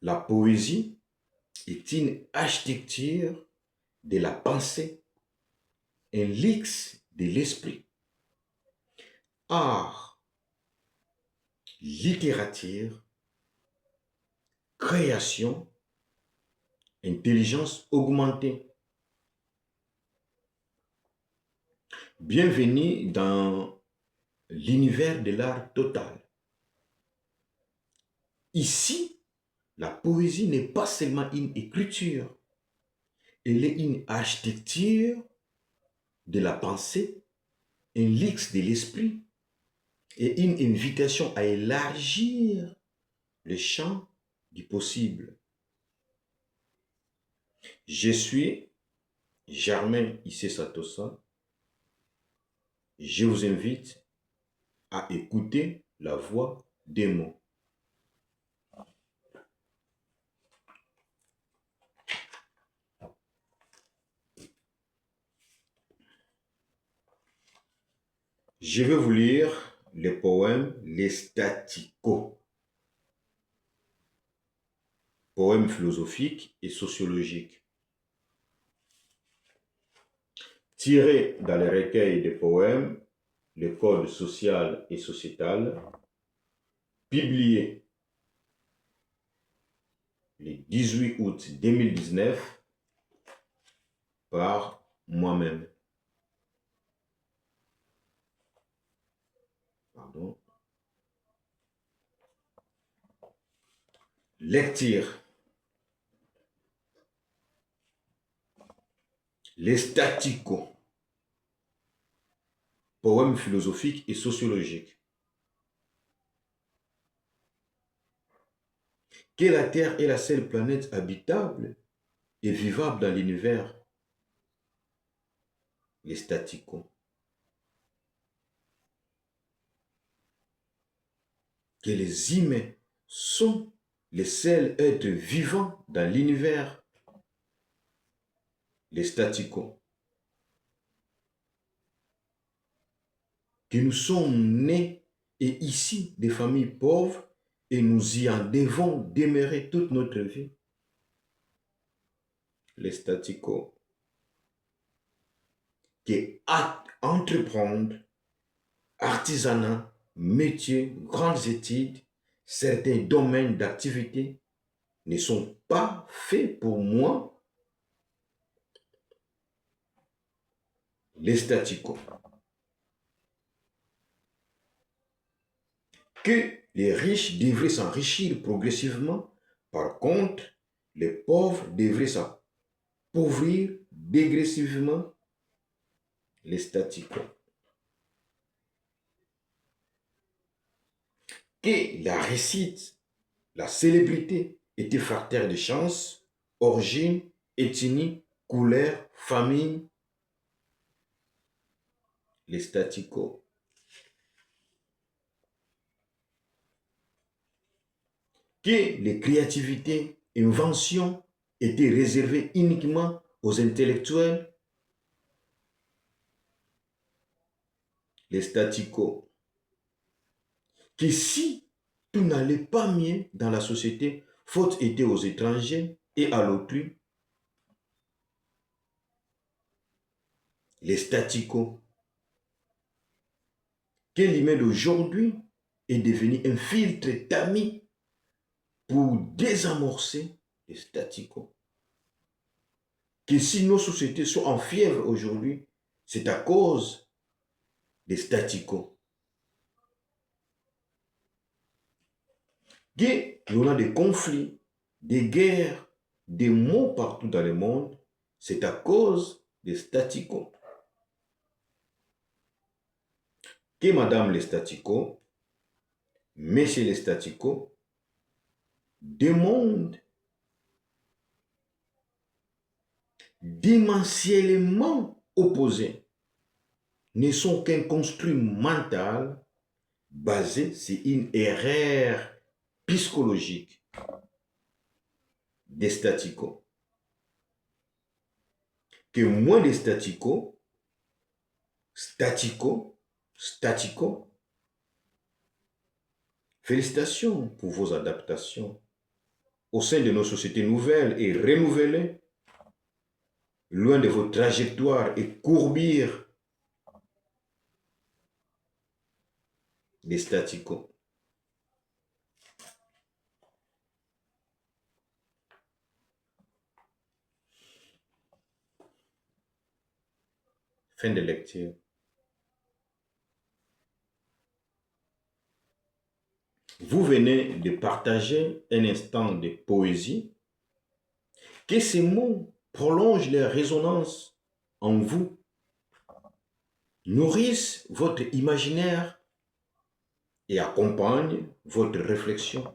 La poésie est une architecture de la pensée, un lix de l'esprit. Art, littérature, création, intelligence augmentée. Bienvenue dans l'univers de l'art total. Ici, la poésie n'est pas seulement une écriture, elle est une architecture de la pensée, un lix de l'esprit et une invitation à élargir le champ du possible. Je suis Germain Issé Satosa. Je vous invite à écouter la voix des mots. Je vais vous lire le poème Les Staticos, poème philosophique et sociologique. Tiré dans le recueil de poèmes Le Code social et sociétal, publié le 18 août 2019 par moi-même. Pardon. Lecture. Les Staticos, poème philosophique et sociologique. Que la Terre est la seule planète habitable et vivable dans l'univers. Les Staticos. Que les humains sont les seuls êtres vivants dans l'univers. Les Staticos. Que nous sommes nés et ici des familles pauvres et nous y en devons demeurer toute notre vie. Les Staticos. Que entreprendre, artisanat, métier, grandes études, certains domaines d'activité ne sont pas faits pour moi. Les Staticos. Que les riches devraient s'enrichir progressivement, par contre, les pauvres devraient s'appauvrir dégressivement. Les Staticos. Que la réussite, la célébrité était facteur de chance, origine, ethnie, couleur, famille. Les Staticos. Que les créativités, inventions étaient réservées uniquement aux intellectuels. Les Staticos. Que si tout n'allait pas mieux dans la société, faute était aux étrangers et à l'autrui. Les Staticos. Que l'email d'aujourd'hui est devenu un filtre d'amis pour désamorcer les Staticos. Que si nos sociétés sont en fièvre aujourd'hui, c'est à cause des Staticos. Que l'on a des conflits, des guerres, des maux partout dans le monde, c'est à cause des Staticos. Que madame les Staticos, messieurs les Staticos, deux mondes dimensionnellement opposés ne sont qu'un construit mental basé sur une erreur psychologique des Staticos. Que moins de Staticos, félicitations pour vos adaptations. au sein de nos sociétés nouvelles et renouvelées, loin de vos trajectoires et courbir des statu quo. Fin de lecture. Vous venez de partager un instant de poésie. Que ces mots prolongent leur résonance en vous, nourrissent votre imaginaire et accompagnent votre réflexion.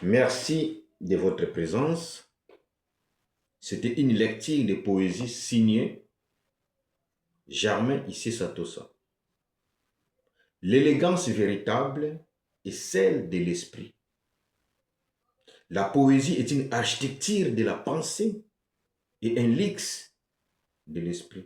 Merci de votre présence. C'était une lecture de poésie signée Germain Issé Satosa. L'élégance véritable est celle de l'esprit. La poésie est une architecture de la pensée et un lix de l'esprit.